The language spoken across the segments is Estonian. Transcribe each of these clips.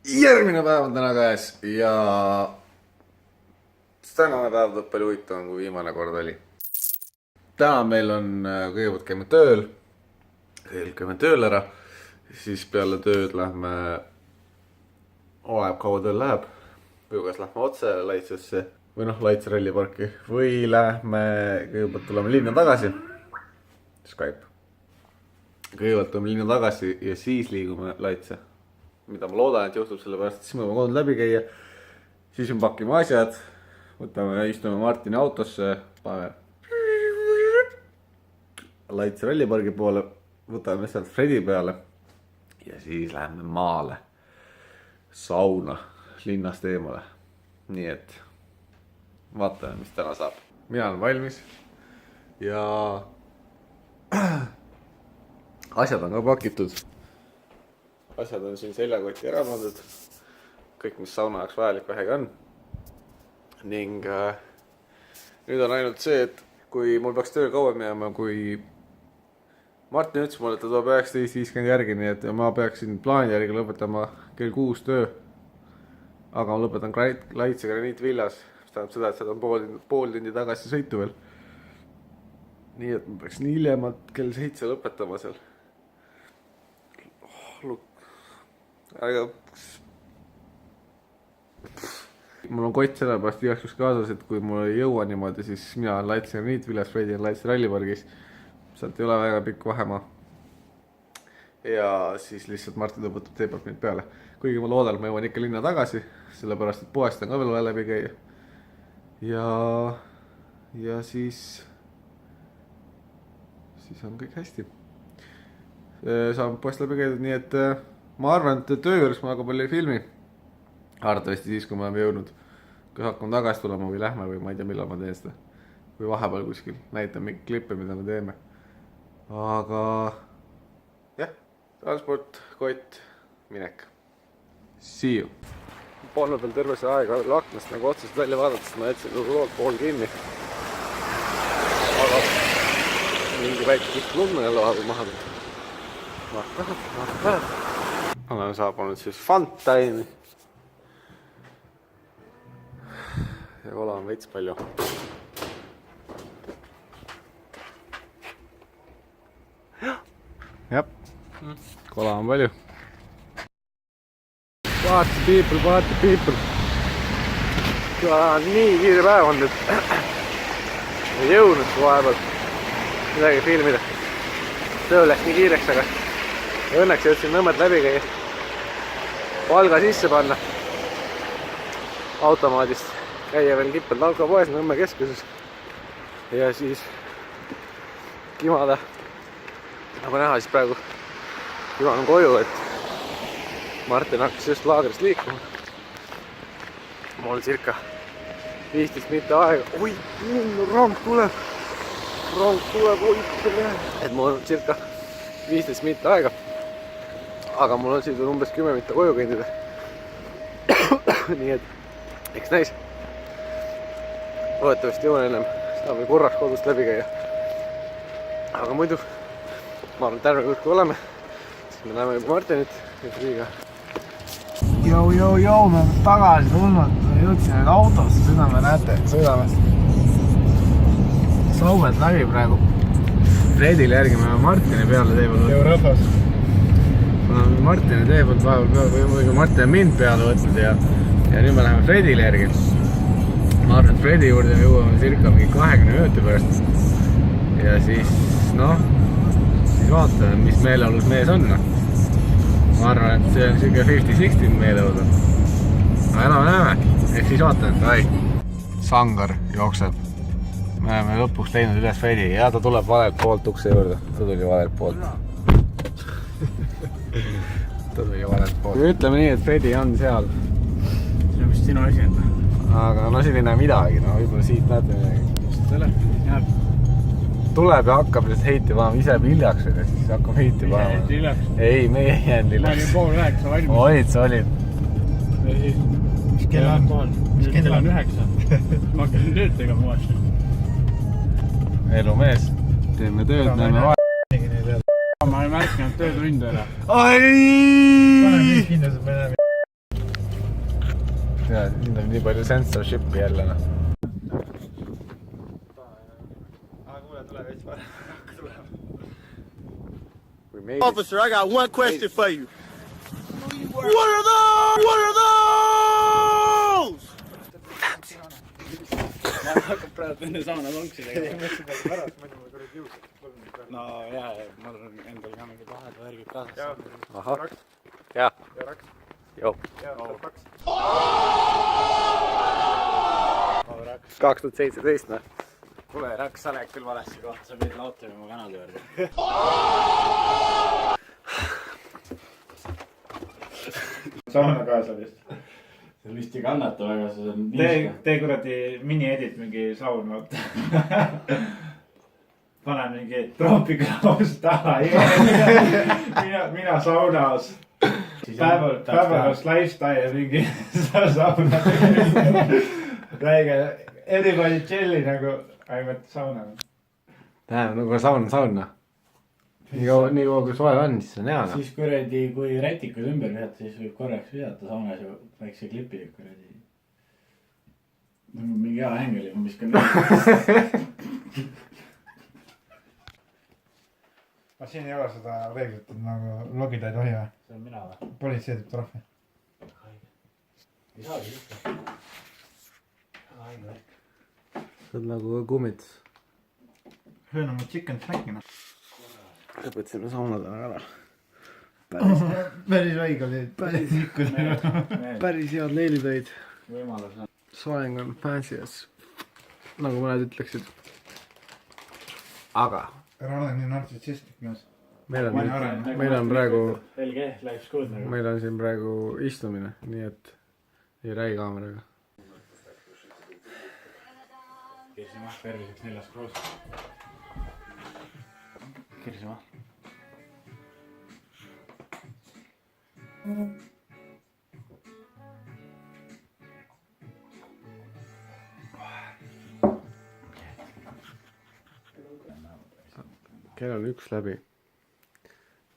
Järgmine päev on täna käes ja tänane päev tuleb palju huvitavam kui viimane kord oli. Täna meil on kõigepealt käime tööl. Kõigepealt käime tööl ära. Siis peale tööd lähme, oleneb kaua tööl läheb. Või kas lähme otse Laitsesse või Laitse ralliparki. Või lähme, kõigepealt tuleme linna tagasi. Skype. Kõigepealt tuleme linna tagasi ja siis liigume Laitse. Mida ma loodan, et juhtub sellepärast, et siis me võime kodud läbi käia. Siis me pakime asjad. Võtame, istume Martini autosse. Paneme Laitse rallipargi poole. Võtame sealt Fredi peale. Ja siis läheme maale. Sauna. Linnast eemale. Nii et vaatame, mis täna saab. Mina olen valmis. Ja asjad on ka pakitud. Asjad on siin seljakotti ära pandud. Kõik, mis sauna jaoks vajalik vähegi on. Ning nüüd on ainult see, et kui mul peaks tööl kauem jääma, kui Martin ütles mulle, et ta toob 19.50 järgi, nii et ma peaksin plaani järgi lõpetama kell 6 töö. Aga ma lõpetan Laitse Graniitvillas, mis tähendab seda, et seda on pool tundi tagasi sõitu veel. Nii et ma peaksin hiljemalt kell 7 lõpetama seal. Aga mul on kott sellepärast igaks kaasas, et kui mul ei jõua niimoodi, siis mina olen Laitse Graniitvillas, Fredi on Laitse rallipargis. Sealt ei ole väga pikk vahemaa. Ja siis lihtsalt Martin tõputab teepalt mind peale. Kuigi ma loodan, et ma jõuan ikka linna tagasi, sellepärast, et poest on ka veel vaja läbi käia. Ja siis on kõik hästi. Saame poest läbi käidud, nii et ma arvan, et töö juures ma väga palju ei filmi. Arvatavasti siis, kui me oleme jõudnud. Kas hakkame tagasi tulema või lähme või ma ei tea, millal ma teen seda. Või vahepeal kuskil näitan mingi klippe, mida me teeme. Aga jah, transport, kott, minek. See you. Polnud veel terve see aega aknast nagu otsast välja vaadates, ma jätsin loolt pool kinni. Aga mingi väike kihk lund jälle vahepeal maha. Oleme saabunud siis Funtime'i. Ja kola on veits palju. Jah, kola on palju. Party people. Nii kiire päev on nüüd. Ei jõudnud vahepeal midagi filmida. Töö läks nii kiireks, aga õnneks jõudsin Nõmmet läbi käia. Palga sisse panna. Automaadist käia veel kippelt alkopoes Nõmme keskuses. Ja siis kimada. Nagu näha, siis praegu kiman koju, et Martin hakkas just laagrist liikuma. Mul circa 15 mitte aega. Oi, rong tuleb. Et mul on circa 15 mitte aega. Aga mul on siin umbes 10 mitte koju kõndida. Nii et eks näis. Loodetavasti jõuan ennem saame korraks kodust läbi käia. Aga muidu ma arvan, terve kõik kui oleme. Siis me näeme juba Martinit ja Friga. Jou, me tagasi tulnud. Jõudsin nüüd autosse, seda me näete. Sõidame Sauet läbi praegu. Fredile järgi me Martini peale teevad. Jõu rahvas. Martini teevad vahepeal või Martin on mind peale võtnud ja nüüd me läheme Fredile järgi. Ma arvan, et Fredi juurde me jõuame circa mingi 20 minuti pärast. Ja siis siis vaatame, mis meeleolus mees on. Ma arvan, et see on circa 50-60 meeleolud. Aga enam näeme. Ehk siis vaatame, et Sangar jookseb. Me oleme lõpuks teinud üles Fredi ja ta tuleb valelt poolt ukse juurde. Ta tuli valelt poolt. Ta tuli valelt poolt. Ütleme nii, et Fredi on seal. See on vist sinu asi enda. Aga siin ei näe midagi, võib-olla siit näete midagi. Mis telefoni jääb? Tuleb ja hakkab heiti panema, ise hiljaks või siis hakkab heiti panema. Ise heiti hiljaks? Ei, meie ei jäänud hiljaks. Ma olin 8:30 valmis. Olid, sa olid. Mis kell on? Mis kell on 9. Ma hakkasin tööd tegema vastu. Elumees. Teeme tööd, näeme vaja. Ma ei märkinud töötunde ära. Ai! Pane kõik kindlasti, et me näeme. ja nüüd on nii palju censorship'i jälle noh. Kuule, tule veits varem. Officer, I got one question for you. What are those? What are those? Hakkab praegu enne sauna lonksi tegema. No jaa, ma arvan endal ka mingi vahed värgid kaasas. Ahah, jah. Joo. 2017 noh. Kuule, Raks, sa lähed küll valesse kohta, sa pidid laotama oma kanade juurde. Sauna kaasalist. See vist ei kannata väga, see on niiska. Tee kuradi mini-edit mingi saun, vaata. Pane mingi troopikaus taha. Mina saunas. Päevakas lifestyle ja mingi sauna. Räige, everybody chilli nagu, ei mõtle sauna. Tähendab, nagu saun noh. Nii kaua kui soe on, siis on hea noh. Siis kuradi, kui rätikud ümber visata, siis võib korraks visata saunas ja väikse klipi kuradi. Mingi hea hängeli, ma viskan nii. Aga siin ei ole seda reeglit, et nagu logida ei tohi või? See on mina või? Politsei teeb trahvi. Ei saagi ikka. Aega äkki. See on nagu kummits. Höön oma chicken snackina. Lõpetasime saunad ära. Päris õige oli. Päris head leilitöid. Võimalus on. Soeng on fancy as. Nagu mõned ütleksid. Aga. Ära ole nii nartsissistlik nõus. Meil on praegu. LG, live school nagu. Meil on siin praegu istumine, nii et ei räägi kaameraga. Kirsima, terviseks 4 kruus. Kirsima. Kell on 1 läbi.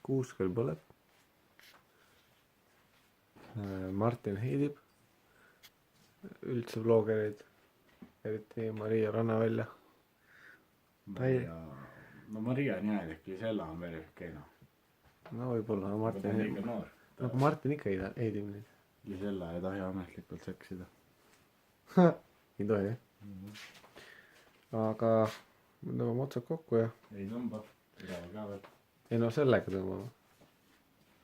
6 kell põleb. Martin heidib. Üldse vlogereid. Eriti Maria Rannavälja. No Maria on jääd, äkki Sella on veel keena. No võib-olla Martin liiga noor. Nagu Martin ikka heidib neid. Gisella ei tohi ametlikult seksida. Ei tohi jah. Aga me tõmbame otsad kokku ja. Ei tõmba. Üleval ka veel. Ei no sellega tõmbame.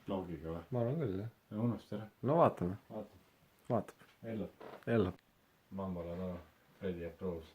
Vlogiga või? Ma arvan küll jah. Ja unusta ära. No vaatame. Vaatab. Ellu. Ellu. Mambala too. Fredi approves.